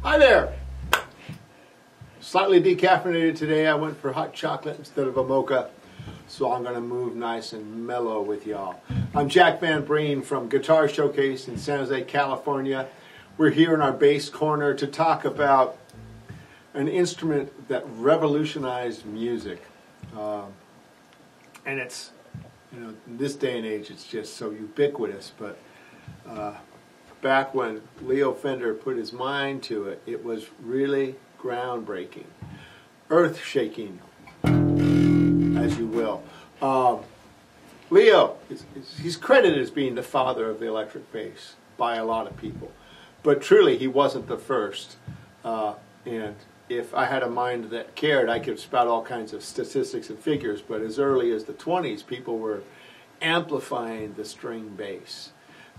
Hi there. Slightly decaffeinated today. I went for hot chocolate instead of a mocha. So I'm going to move nice and mellow with y'all. I'm Jack Van Breen from Guitar Showcase in San Jose, California. We're here in our bass corner to talk about an instrument that revolutionized music. And it's, in this day and age, it's just so ubiquitous. But back when Leo Fender put his mind to it, it was really groundbreaking, earth-shaking, as you will. Leo, he's credited as being the father of the electric bass by a lot of people. But truly, he wasn't the first. And if I had a mind that cared, I could spout all kinds of statistics and figures. But as early as the 20s, people were amplifying the string bass.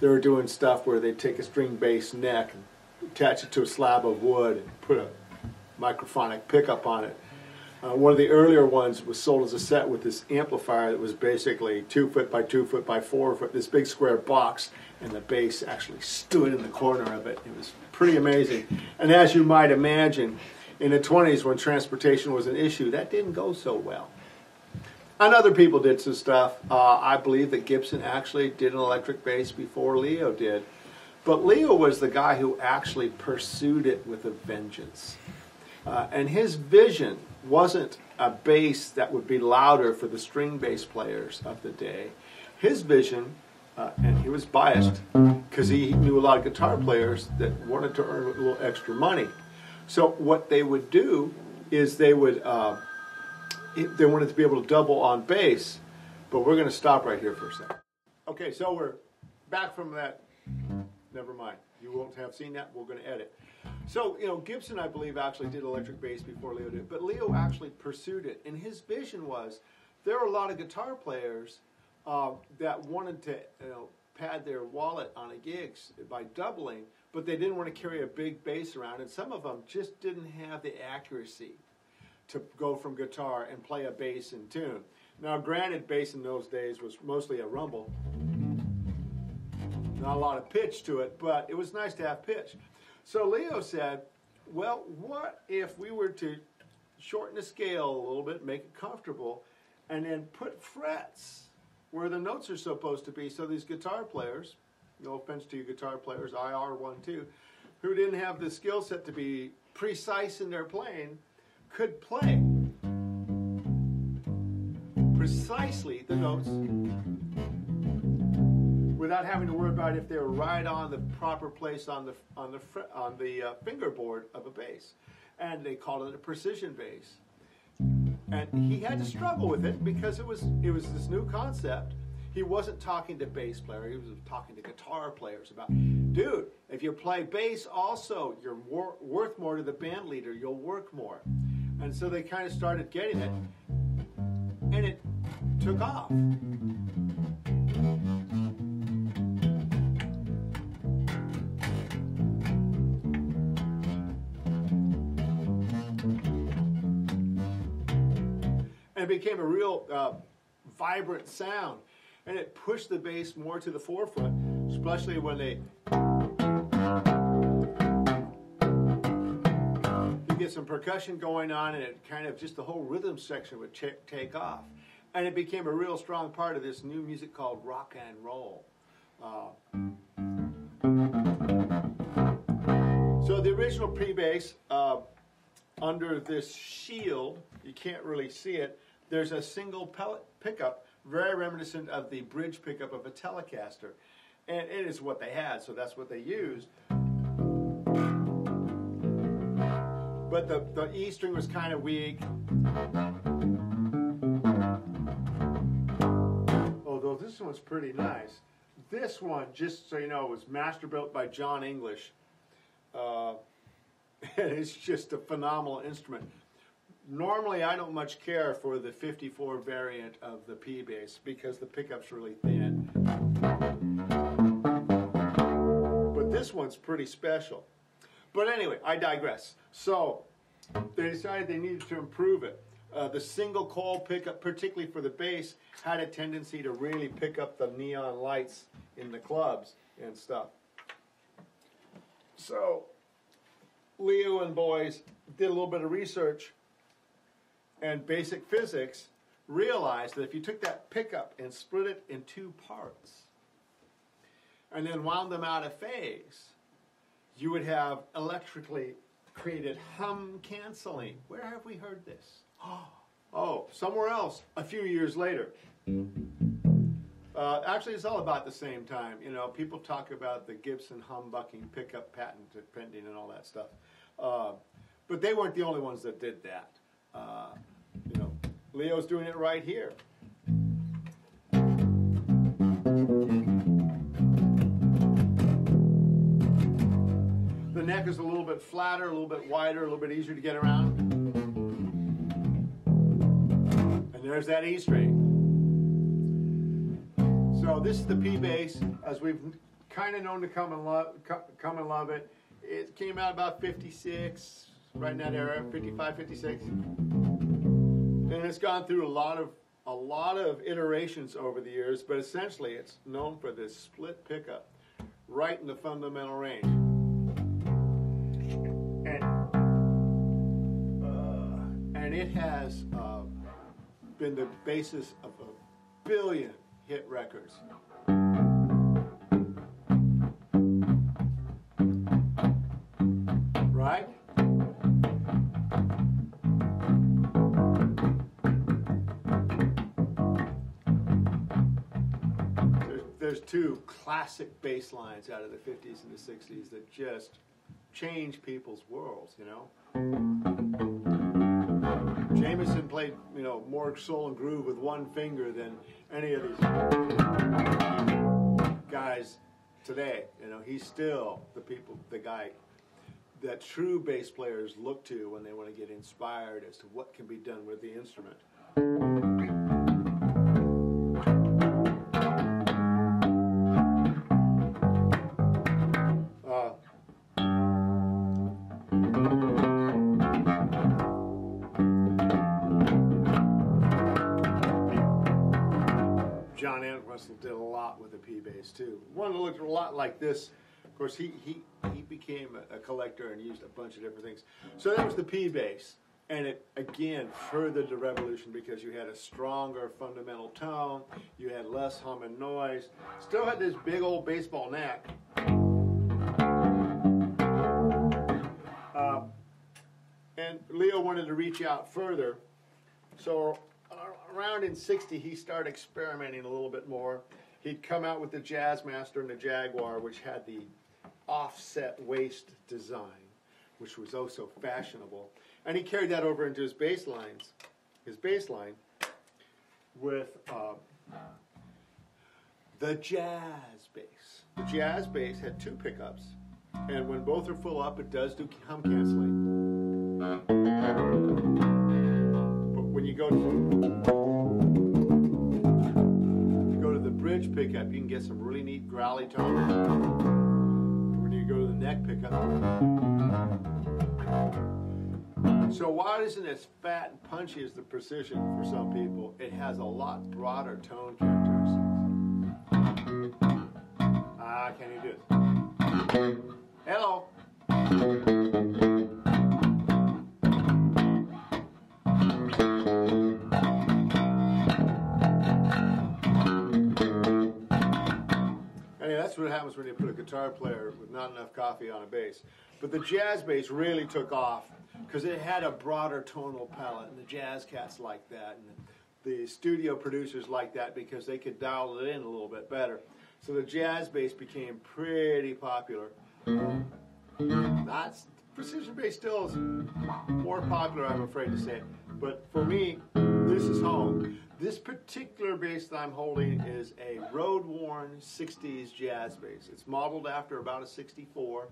They were doing stuff where they'd take a string bass neck and attach it to a slab of wood and put a microphonic pickup on it. One of the earlier ones was sold as a set with this amplifier that was basically 2 foot by 2 foot by 4 foot, this big square box, and the bass actually stood in the corner of it. It was pretty amazing. And as you might imagine, in the 20s when transportation was an issue, that didn't go so well. And other people did some stuff. I believe that Gibson actually did an electric bass before Leo did. But Leo was the guy who actually pursued it with a vengeance. And his vision wasn't a bass that would be louder for the string bass players of the day. His vision, and he was biased because he knew a lot of guitar players that wanted to earn a little extra money. So what they would do is they wanted to be able to double on bass. But we're going to stop right here for a second. Okay, so we're back from that. Never mind. You won't have seen that. We're going to edit. So, Gibson, I believe, actually did electric bass before Leo did, but Leo actually pursued it. And his vision was, there are a lot of guitar players that wanted to pad their wallet on a gigs by doubling, but they didn't want to carry a big bass around, and some of them just didn't have the accuracy to go from guitar and play a bass in tune. Now, granted, bass in those days was mostly a rumble. Not a lot of pitch to it, but it was nice to have pitch. So Leo said, well, what if we were to shorten the scale a little bit, make it comfortable, and then put frets where the notes are supposed to be, so these guitar players, no offense to you guitar players, I are one too, who didn't have the skill set to be precise in their playing, could play precisely the notes without having to worry about if they were right on the proper place on the fingerboard of a bass. And they called it a precision bass. And he had to struggle with it because it was this new concept. He wasn't talking to bass players, he was talking to guitar players about, dude, if you play bass also, you're worth more to the band leader, you'll work more. And so they kind of started getting it, and it took off. It became a real vibrant sound, and it pushed the bass more to the forefront, especially when you get some percussion going on, and it kind of just the whole rhythm section would take off, and it became a real strong part of this new music called rock and roll. So the original pre-bass, under this shield, you can't really see it, there's a single pellet pickup, very reminiscent of the bridge pickup of a Telecaster. And it is what they had, so that's what they used. But the E string was kind of weak. Although this one's pretty nice. This one, just so you know, was master built by John English. And it's just a phenomenal instrument. Normally, I don't much care for the 54 variant of the P-bass because the pickup's really thin. But this one's pretty special. But anyway, I digress. So they decided they needed to improve it. The single coil pickup, particularly for the bass, had a tendency to really pick up the neon lights in the clubs and stuff. So Leo England boys did a little bit of research and basic physics, realized that if you took that pickup and split it in two parts and then wound them out of phase, you would have electrically created hum canceling. Where have we heard this? Oh, somewhere else a few years later. Actually, it's all about the same time. You know, people talk about the Gibson humbucking pickup patent pending and all that stuff. But they weren't the only ones that did that. You know, Leo's doing it right here. The neck is a little bit flatter, a little bit wider, a little bit easier to get around. And there's that E string. So this is the P bass, as we've kind of known to come and love it. It came out about 56, right in that era, 55, 56. And it's gone through a lot of iterations over the years, but essentially it's known for this split pickup right in the fundamental range. And it has been the basis of a billion hit records. Right? There's two classic bass lines out of the 50s and the 60s that just change people's worlds, you know. Jameson played, you know, more soul and groove with one finger than any of these guys today. You know, he's still the guy that true bass players look to when they want to get inspired as to what can be done with the instrument. John Entwistle did a lot with the P bass too. One that looked a lot like this. Of course, he became a collector and used a bunch of different things. So that was the P bass, and it again furthered the revolution because you had a stronger fundamental tone, you had less hum and noise, still had this big old baseball neck. And Leo wanted to reach out further, so around in 60 he started experimenting a little bit more. He'd come out with the Jazzmaster and the Jaguar, which had the offset waist design, which was oh so fashionable. And he carried that over into his bass line with the Jazz bass. The Jazz bass had two pickups, and when both are full up, it does do hum canceling. But when you go to the bridge pickup, you can get some really neat growly tones. When you go to the neck pickup. So while it isn't as fat and punchy as the Precision for some people, it has a lot broader tone characteristics. Can you do it? Hello. Anyway, that's what happens when you put a guitar player with not enough coffee on a bass. But the Jazz bass really took off because it had a broader tonal palette, and the jazz cats liked that, and the studio producers liked that because they could dial it in a little bit better. So the Jazz bass became pretty popular. Precision bass still is more popular, I'm afraid to say. But for me, this is home. This particular bass that I'm holding is a road-worn 60s jazz bass. It's modeled after about a 64.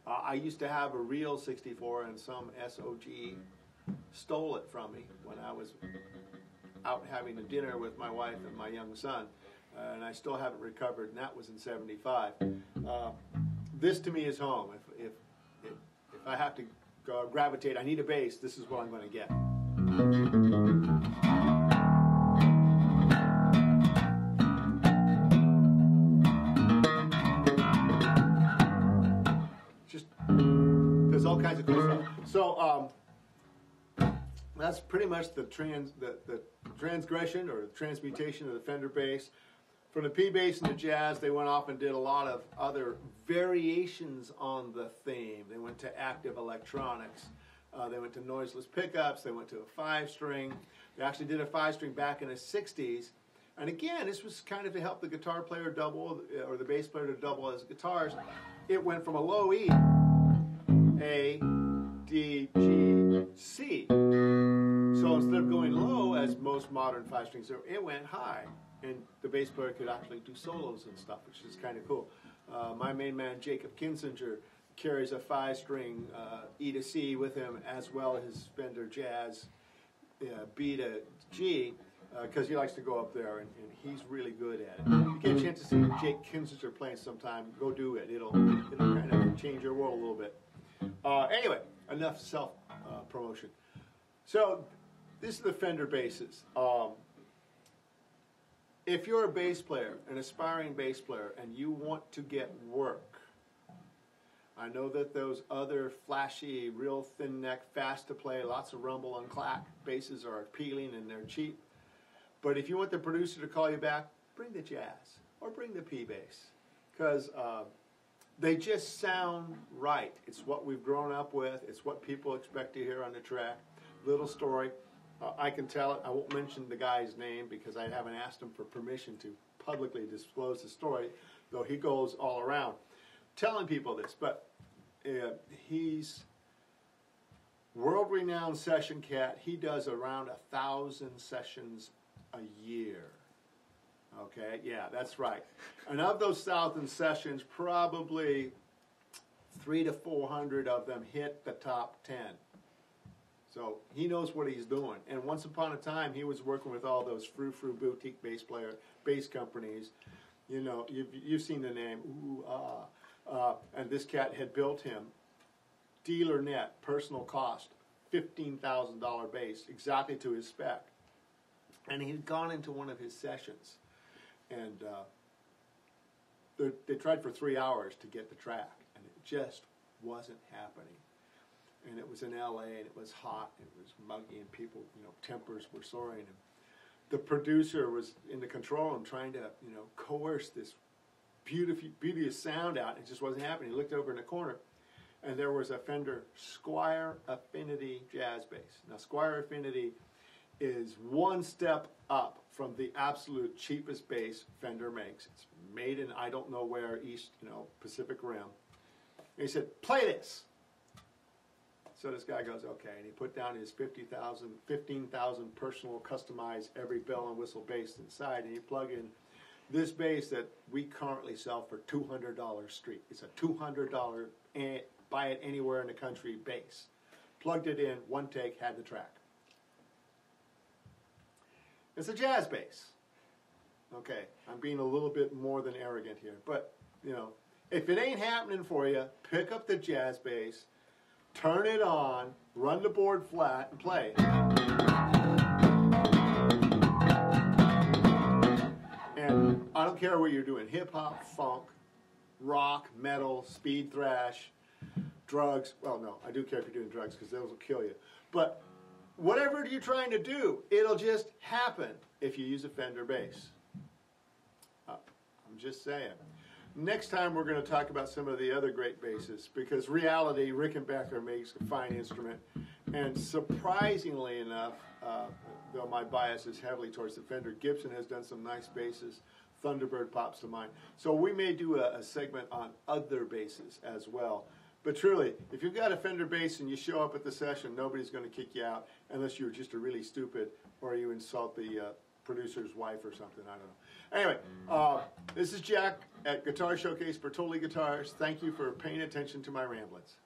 I used to have a real 64, and some SOG stole it from me when I was out having a dinner with my wife and my young son. And I still haven't recovered, and that was in 75. This to me is home. If I have to gravitate, I need a bass, this is what I'm going to get. Just the There's all kinds of cool stuff. So that's pretty much the transgression or the transmutation of the Fender bass. From the P bass and the jazz, they went off and did a lot of other variations on the theme. They went to active electronics. They went to noiseless pickups. They went to a 5-string. They actually did a 5-string back in the 60s. And again, this was kind of to help the guitar player double, or the bass player to double as guitars. It went from a low E, A, D, G, C. So instead of going low, as most modern 5-strings do, it went high. And the bass player could actually do solos and stuff, which is kind of cool. My main man, Jacob Kinsinger, carries a 5-string E to C with him, as well as his Fender Jazz B to G, because he likes to go up there, and he's really good at it. If you get a chance to see Jake Kinsinger playing sometime, go do it. It'll kind of change your world a little bit. Anyway, enough self-promotion. So this is the Fender basses. If you're a bass player, an aspiring bass player, and you want to get work, I know that those other flashy, real thin neck, fast to play, lots of rumble and clack basses are appealing and they're cheap. But if you want the producer to call you back, bring the jazz or bring the P bass, because they just sound right. It's what we've grown up with. It's what people expect to hear on the track. Little story. I can tell it. I won't mention the guy's name because I haven't asked him for permission to publicly disclose the story, though he goes all around telling people this. But he's world-renowned session cat. He does around 1,000 sessions a year. Okay, yeah, that's right. And of those 1,000 sessions, probably 300 to 400 of them hit the top 10. So he knows what he's doing. And once upon a time, he was working with all those frou-frou boutique bass companies. You know, you've seen the name, and this cat had built him, dealer net, personal cost, $15,000 bass, exactly to his spec. And he'd gone into one of his sessions, and they tried for 3 hours to get the track, and it just wasn't happening. And it was in L.A., and it was hot, and it was muggy, and people, tempers were soaring. And the producer was in the control room trying to, coerce this beauteous sound out. It just wasn't happening. He looked over in the corner, and there was a Fender Squier Affinity jazz bass. Now, Squier Affinity is one step up from the absolute cheapest bass Fender makes. It's made in I don't know where, East, Pacific Rim. And he said, "Play this." So this guy goes, okay, and he put down his 15,000 personal customized every bell and whistle bass inside, and he plugged in this bass that we currently sell for $200 street. It's a $200 buy it anywhere in the country bass. Plugged it in, one take, had the track. It's a jazz bass. Okay, I'm being a little bit more than arrogant here, but if it ain't happening for you, pick up the jazz bass, turn it on, run the board flat, and play. And I don't care what you're doing, hip-hop, funk, rock, metal, speed thrash, drugs. Well, no, I do care if you're doing drugs because those will kill you. But whatever you're trying to do, it'll just happen if you use a Fender bass. I'm just saying. Next time we're going to talk about some of the other great basses, because reality, Rickenbacker makes a fine instrument, and surprisingly enough, though my bias is heavily towards the Fender, Gibson has done some nice basses. Thunderbird pops to mind. So we may do a segment on other basses as well. But truly, if you've got a Fender bass and you show up at the session, nobody's going to kick you out unless you're just a really stupid or you insult the producer's wife or something. I don't know. Anyway, this is Jack at Guitar Showcase Bertolli Guitars. Thank you for paying attention to my ramblings.